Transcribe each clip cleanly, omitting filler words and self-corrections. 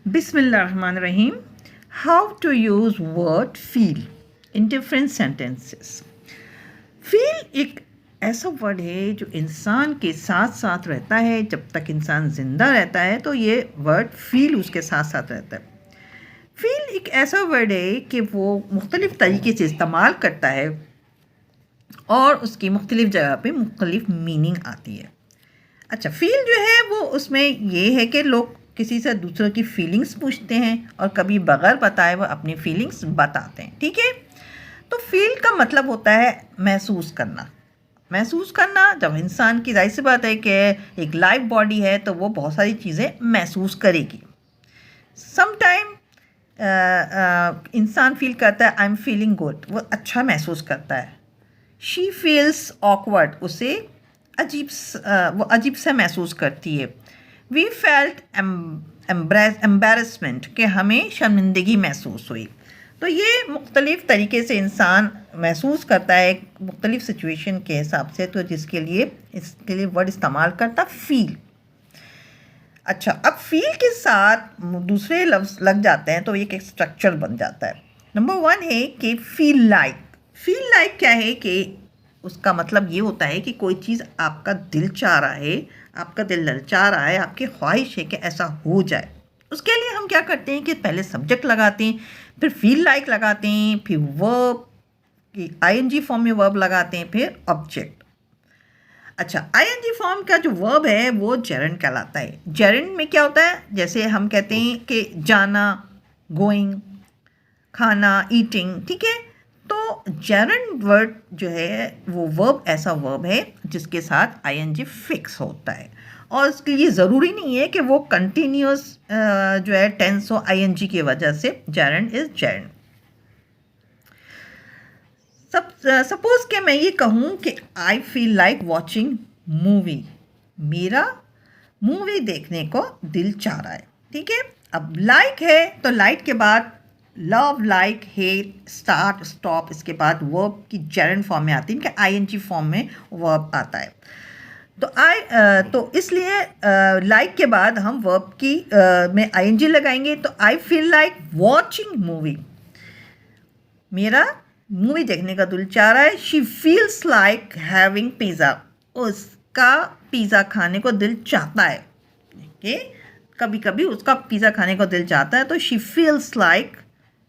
Bismillahirrahmanirrahim. How to use word feel in different sentences. Feel एक ऐसा word है जो इंसान के साथ साथ रहता है। जब तक इंसान ज़िंदा रहता है तो ये वर्ड फील उसके साथ साथ रहता है। फील एक ऐसा वर्ड है कि वो मुख्तलिफ़ तरीके से इस्तेमाल करता है और उसकी मुख्तलिफ़ जगह पे मुख्तलिफ़ मीनिंग आती है। अच्छा, फील जो है वो उसमें ये है कि लोग किसी से दूसरों की फीलिंग्स पूछते हैं और कभी बगैर बताए वो अपनी फीलिंग्स बताते हैं। ठीक है, तो फील का मतलब होता है महसूस करना। महसूस करना, जब इंसान की जाहिर सी बात है कि एक लाइव बॉडी है तो वो बहुत सारी चीज़ें महसूस करेगी। समटाइम इंसान फील करता है आई एम फीलिंग गुड, वो अच्छा महसूस करता है। शी फील्स ऑकवर्ड, उसे वो अजीब सा महसूस करती है। वी फेल्ट एम्बेरसमेंट, कि हमें शर्मिंदगी महसूस हुई। तो ये मुख्तलिफ़ तरीके से इंसान महसूस करता है मुख्तलिफ़ सिचुएशन के हिसाब से, तो जिसके लिए इसके लिए वर्ड इस्तेमाल करता फील। अच्छा, अब फील के साथ दूसरे लफ्ज़ लग जाते हैं तो एक स्ट्रक्चर बन जाता है। नंबर 1 है कि फील लाइक। फील लाइक क्या है कि उसका मतलब ये होता है कि कोई चीज़ आपका दिल चाह रहा है, आपका दिल ललचा रहा है, आपकी ख्वाहिश है कि ऐसा हो जाए। उसके लिए हम क्या करते हैं कि पहले सब्जेक्ट लगाते हैं, फिर फील लाइक लगाते हैं, फिर वर्ब की आईएनजी फॉर्म में वर्ब लगाते हैं, फिर ऑब्जेक्ट। अच्छा, आईएनजी फॉर्म का जो वर्ब है वो जेरेंड कहलाता है। जेरेंड में क्या होता है, जैसे हम कहते हैं कि जाना, गोइंग, खाना, ईटिंग। ठीक है, तो जेरेंड वर्ड जो है वो वर्ब ऐसा वर्ब है जिसके साथ आईएनजी फिक्स होता है, और उसके लिए ज़रूरी नहीं है कि वो कंटिन्यूस जो है टेंस हो आईएनजी की वजह से। Gerund is gerund. सपोज कि मैं ये कहूँ कि I feel like watching movie, मेरा मूवी देखने को दिल चाह रहा है। ठीक है, अब लाइक है तो लाइक के बाद love, like, hate, start, stop, इसके बाद वर्ब की जेरेंड फॉर्म में आती है कि आईएनजी फॉर्म में वर्ब आता है। तो इसलिए लाइक के बाद हम वर्ब की में आईएनजी लगाएंगे। तो I feel like watching movie, मेरा मूवी देखने का दिल चाह रहा है। She feels like having pizza, उसका पिज़्ज़ा खाने को दिल चाहता है। कि कभी कभी उसका पिज़्ज़ा खाने को दिल चाहता है, तो she feels like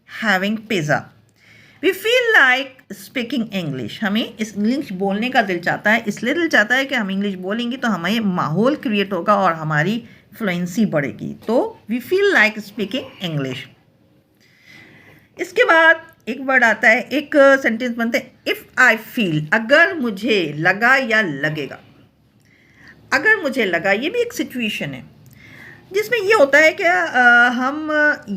having pizza. We feel like speaking English, हमें इंग्लिश बोलने का दिल चाहता है। इसलिए दिल चाहता है कि हम इंग्लिश बोलेंगे तो हमें माहौल क्रिएट होगा और हमारी फ्लुएंसी बढ़ेगी। तो we feel like speaking English. इसके बाद एक वर्ड आता है, एक सेंटेंस बनते हैं इफ़ आई फील, अगर मुझे लगा या लगेगा। अगर मुझे लगा, ये भी एक सिचुएशन है जिसमें ये होता है कि हम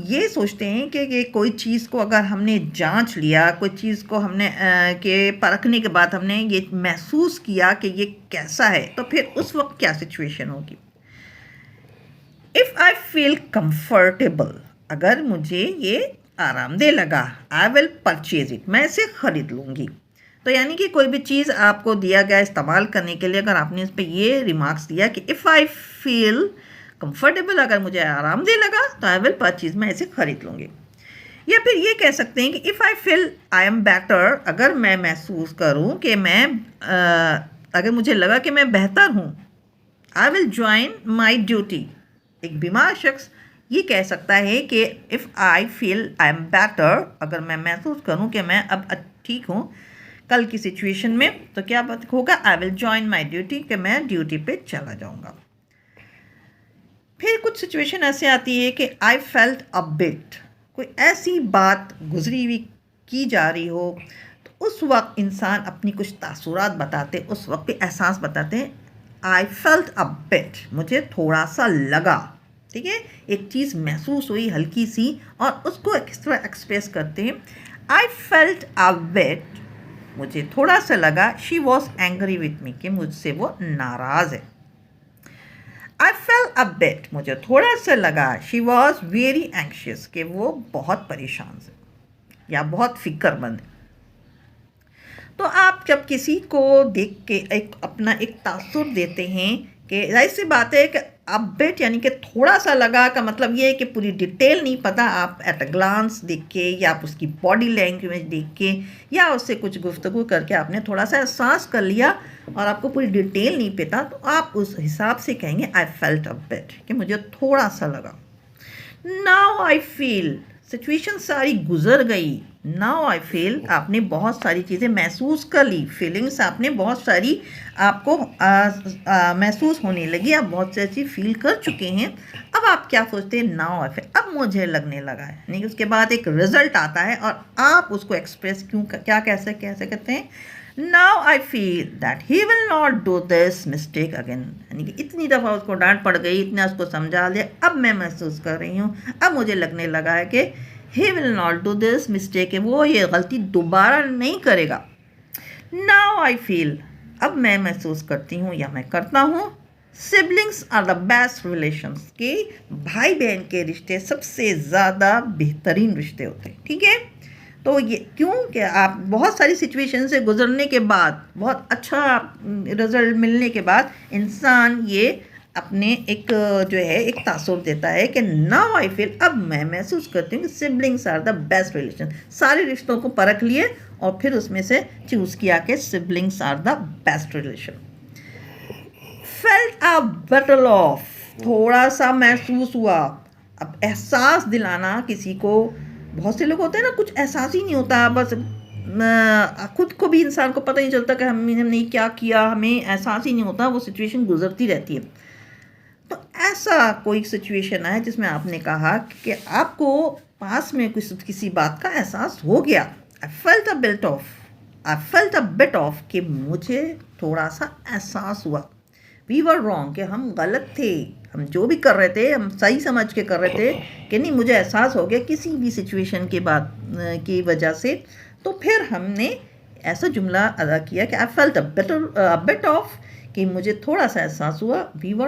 ये सोचते हैं कि कोई चीज़ को अगर हमने जांच लिया, कोई चीज़ को हमने के परखने के बाद हमने ये महसूस किया कि ये कैसा है, तो फिर उस वक्त क्या सिचुएशन होगी। इफ़ आई फील कंफर्टेबल, अगर मुझे ये आरामदेह लगा, आई विल परचेज इट, मैं इसे ख़रीद लूँगी। तो यानी कि कोई भी चीज़ आपको दिया गया इस्तेमाल करने के लिए, अगर आपने इस पर ये रिमार्क्स दिया कि इफ़ आई फील कंफर्टेबल, अगर मुझे आरामदेह लगा तो आई विल परचेज, मैं इसे ख़रीद लूँगी। या फिर ये कह सकते हैं कि if I feel I am better, अगर मैं महसूस करूँ कि मैं अगर मुझे लगा कि मैं बेहतर हूँ, I will join my duty. एक बीमार शख्स ये कह सकता है कि if I feel I am better, अगर मैं महसूस करूँ कि मैं अब ठीक हूँ कल की सिचुएशन में, तो क्या बात होगा, I will join my duty, कि मैं ड्यूटी पे चला जाऊँगा। फिर कुछ सिचुएशन ऐसे आती है कि आई फेल्ट अ बिट, कोई ऐसी बात गुजरी हुई की जा रही हो, तो उस वक्त इंसान अपनी कुछ तासुरात बताते, उस वक्त पे एहसास बताते हैं। आई फेल्ट अ बिट, मुझे थोड़ा सा लगा। ठीक है, एक चीज़ महसूस हुई हल्की सी, और उसको किस तरह एक्सप्रेस करते हैं, आई फेल्ट अ बिट, मुझे थोड़ा सा लगा। She was angry with me, कि मुझसे वो नाराज़ है। आई फेल अ बिट, मुझे थोड़ा सा लगा। शी वॉज वेरी एंक्शियस, कि वो बहुत परेशान है या बहुत फिक्रमंद है। तो आप जब किसी को देख के अपना एक तासुर देते हैं कि जाहिर सी बात है कि अ बिट यानी कि थोड़ा सा लगा का मतलब ये है कि पूरी डिटेल नहीं पता, आप एट अ ग्लांस देख के या आप उसकी बॉडी लैंग्वेज देख के या उससे कुछ गुफ्तगू करके आपने थोड़ा सा एहसास कर लिया और आपको पूरी डिटेल नहीं पता, तो आप उस हिसाब से कहेंगे आई फेल्ट अ बिट, कि मुझे थोड़ा सा लगा। नाउ आई फील, सिचुएशन सारी गुजर गई। नाउ आई फील, आपने बहुत सारी चीज़ें महसूस कर ली, फीलिंग्स आपने बहुत सारी आपको महसूस होने लगी, आप बहुत सी चीज़ फील कर चुके हैं। अब आप क्या सोचते हैं? नाउ आई फील, अब मुझे लगने लगा है, यानी कि उसके बाद एक रिजल्ट आता है और आप उसको एक्सप्रेस क्या कैसे कहते हैं? Now I feel that he will not do this mistake again, यानी कि इतनी दफ़ा उसको डांट पड़ गई, इतना उसको समझा दिया, अब मैं महसूस कर रही हूँ, अब मुझे लगने लगा है कि he will not do this mistake, वो ये गलती दोबारा नहीं करेगा। नाउ आई फील, अब मैं महसूस करती हूँ या मैं करता हूँ, siblings are the best relations, के भाई बहन के रिश्ते सबसे ज़्यादा बेहतरीन रिश्ते होते हैं। ठीक है, तो ये क्यों कि आप बहुत सारी सिचुएशन से गुजरने के बाद, बहुत अच्छा रिजल्ट मिलने के बाद इंसान ये अपने एक जो है एक तासुर देता है कि नाउ आई फील, अब मैं महसूस करती हूँ कि siblings are the best relation. सारे रिश्तों को परख लिए और फिर उसमें से चूज़ किया कि siblings are the best relation. Felt a better off, थोड़ा सा महसूस हुआ। अब एहसास दिलाना किसी को, बहुत से लोग होते हैं ना, कुछ एहसास ही नहीं होता, बस खुद को भी इंसान को पता नहीं चलता कि हमने क्या किया, हमें एहसास ही नहीं होता, वो सिचुएशन गुजरती रहती है। तो ऐसा कोई सिचुएशन है जिसमें आपने कहा कि आपको पास में किसी बात का एहसास हो गया, I felt a bit of, कि मुझे थोड़ा सा एहसास हुआ, वी वर रॉन्ग, कि हम गलत थे, हम जो भी कर रहे थे हम सही समझ के कर रहे थे, कि नहीं मुझे एहसास हो गया किसी भी सिचुएशन के बाद की वजह से, तो फिर हमने ऐसा जुमला अदा किया कि I felt a bit of, कि मुझे थोड़ा सा एहसास हुआ, वी वर